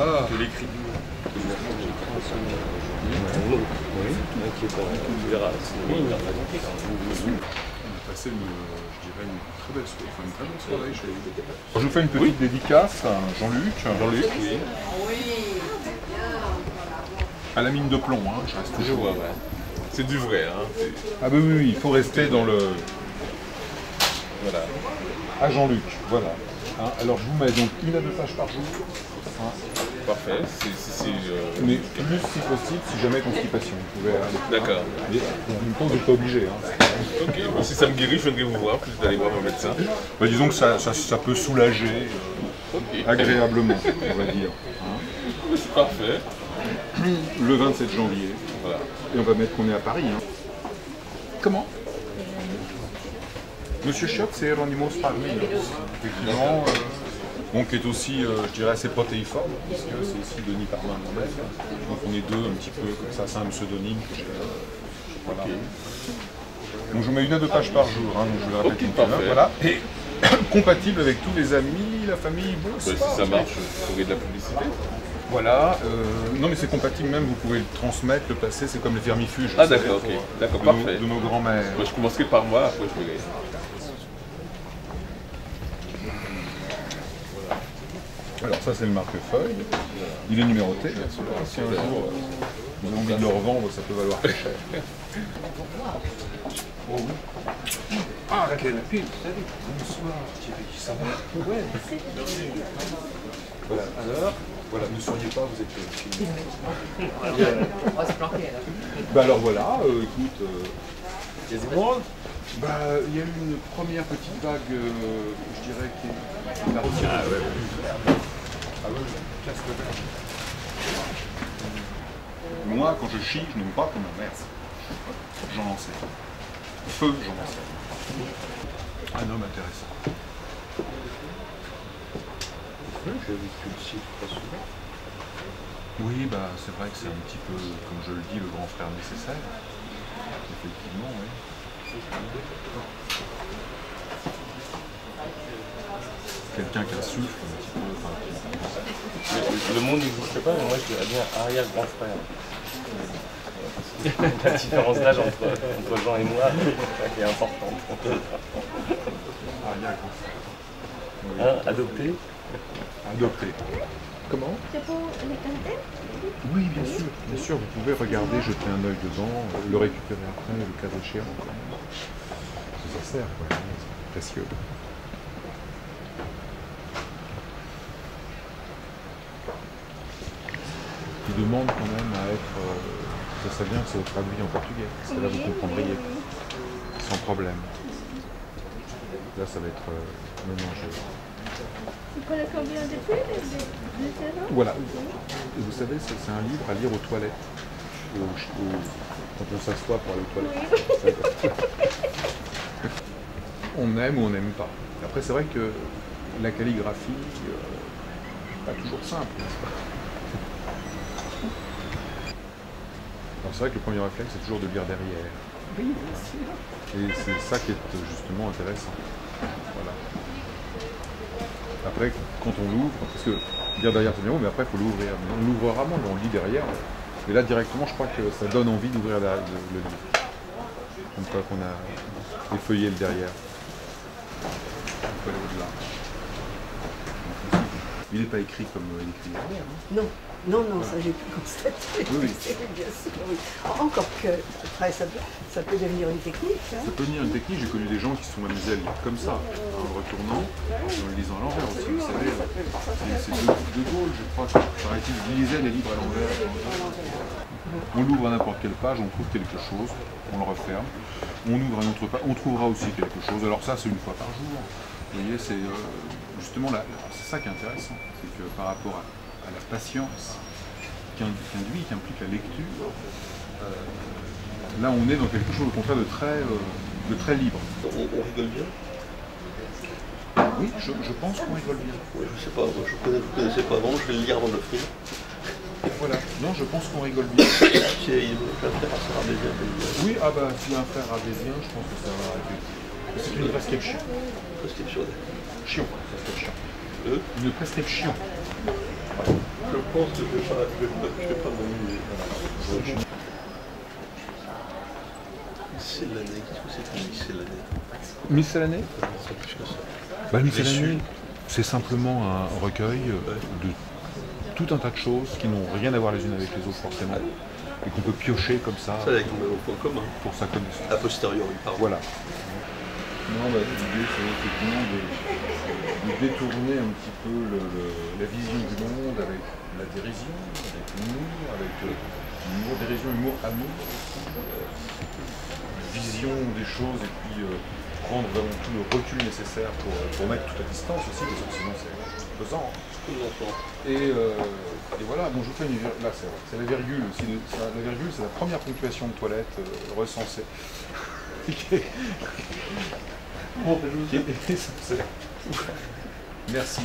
Ah. Que l'écrit. Qui est tu verras, c'est une On a passé je dirais une très belle soirée, enfin une très bonne soirée chez lui. Je vous fais une petite dédicace à Jean-Luc. Jean-Luc, oui. À la mine de plomb, hein, je reste toujours. Ouais. C'est du vrai, hein. Ah bah oui, il faut rester dans le... Voilà. À Jean-Luc, voilà. Hein, alors je vous mets donc 1 à 2 pages par jour. Hein. Parfait. Mais plus si possible, si jamais constipation. Vous pouvez aller. D'accord. En même temps, vous n'êtes pas obligé. Hein. Ok, bon, si ça me guérit, je viendrai vous voir, plus d'aller voir mon médecin. Bah, disons que ça peut soulager agréablement, on va dire. Hein. C'est parfait. Le 27 janvier. Voilà. Et on va mettre qu'on est à Paris. Hein. Comment Monsieur Chiot, c'est Hieronymus Parminos. Effectivement, bon, qui est aussi, je dirais, assez protéiforme, puisque c'est aussi Denis Parmin moi-même. Donc on est deux un petit peu comme ça, c'est un pseudonyme que j'ai. Voilà. Donc je vous mets 1 à 2 pages par jour, hein, donc je le répète une fois. Voilà. Et compatible avec tous les amis, la famille, bon, Si ça marche, vous aurez de la publicité. Voilà, non mais c'est compatible même, vous pouvez le transmettre, le passer, c'est comme les vermifuges. Ah d'accord, ok. D'accord, parfait. De nos grands-mères. Moi je commencerai par moi, après je verrai. Alors ça c'est le marquefeuille, il est numéroté bien sûr, si un jour vous avez envie de le revendre, ça peut valoir très cher. Oh oui. Ah la canapé, salut. Bonsoir, ça va? Ouais. Voilà, alors, voilà, ne souriez pas, vous êtes chez nous. On va se planquer là. Bah alors voilà, écoute, Il y a du monde? bah, il y a eu une première petite vague, je dirais, qui a retiré. Ah ouais. Ah ouais, casse le verre. Moi, quand je chie, je n'aime pas qu'on m'emmerde. J'en enseigne. Feu, j'en enseigne. Un homme intéressant. Oui, j'ai vu que tu le cites très souvent. Oui, bah, c'est vrai que c'est un petit peu, comme je le dis, le grand frère nécessaire. Effectivement, oui. Quelqu'un qui insuffle un petit peu. Enfin, Le monde n'existe pas, mais moi je dirais bien arrière-grand frère. La différence d'âge entre Jean et moi est importante. arrière-grand frère. Oui. Hein, adopté? Adopté. Comment? C'est pour les canapés? Oui, bien sûr, vous pouvez regarder, jeter un œil dedans, le récupérer après, le cas échéant. Ça sert, quoi, c'est précieux. Il demande quand même à être, ça vient que c'est traduit en portugais, parce que là vous comprendriez, sans problème. Là ça va être mélangé. C'est pour combien de prix les terrains? Voilà. Et vous savez, c'est un livre à lire aux toilettes. Quand on s'assoit pour aller aux toilettes. On aime ou on n'aime pas. Après, c'est vrai que la calligraphie, pas toujours simple, n'est-ce pas? Alors c'est vrai que le premier réflexe, c'est toujours de lire derrière. Oui, bien sûr. Et c'est ça qui est justement intéressant. Voilà. Après, quand on l'ouvre, parce que lire derrière c'est bien, mais après il faut l'ouvrir. On l'ouvre rarement, mais on le lit derrière. Et là directement, je crois que ça donne envie d'ouvrir le livre. Comme quoi qu'on a effeuillé le derrière. On peut aller au-delà. Il n'est pas écrit comme il est écrit derrière. Hein. Non, ça j'ai pu constater. Oui. Bien sûr, oui. Encore que, après, ça peut devenir une technique. Hein. Ça peut devenir une technique, j'ai connu des gens qui se sont amusés à lire comme ça, en le retournant, en le lisant à l'envers aussi, vous savez. C'est de Gaulle, je crois, paraît-il, lisait les livres à l'envers. On l'ouvre à n'importe quelle page, on trouve quelque chose, on le referme. On ouvre à une autre page, on trouvera aussi quelque chose. Alors ça, c'est une fois par jour. Vous voyez, c'est justement, c'est ça qui est intéressant. C'est que par rapport à la patience qui implique la lecture, là on est dans quelque chose au contraire de très libre. On rigole bien? Oui, je pense qu'on rigole bien. Ouais, je sais pas, moi vous connaissez pas avant, je vais le lire avant de l'offrir. Voilà, non, je pense qu'on rigole bien. Il y a un frère assez ardésien. Oui, ah bah s'il y a un frère ardésien, je pense que ça va arrêter. C'est une prescription. Prescription. Chion, prescription. Eux? Une prescription. Ouais. Je pense que je vais pas m'amuser. Miscellanée, qu'est-ce que c'est une miscellanée? Miscellanée? C'est plus que ça. Bah, le miscellanée, c'est simplement un recueil de tout un tas de choses qui n'ont rien à voir les unes avec les autres forcément, et qu'on peut piocher comme ça Ça avec au point commun. pour sa connaissance. A posteriori, pardon. Voilà. Non, bah, l'idée c'est effectivement de détourner un petit peu la vision du monde avec la dérision, avec l'humour, dérision, humour, amour, vision des choses et puis prendre vraiment tout le recul nécessaire pour mettre tout à distance aussi, parce que sinon c'est pesant. Et voilà, bon, je vous fais une virgule, là c'est la virgule aussi, la virgule c'est la première ponctuation de toilette recensée. Bon, merci.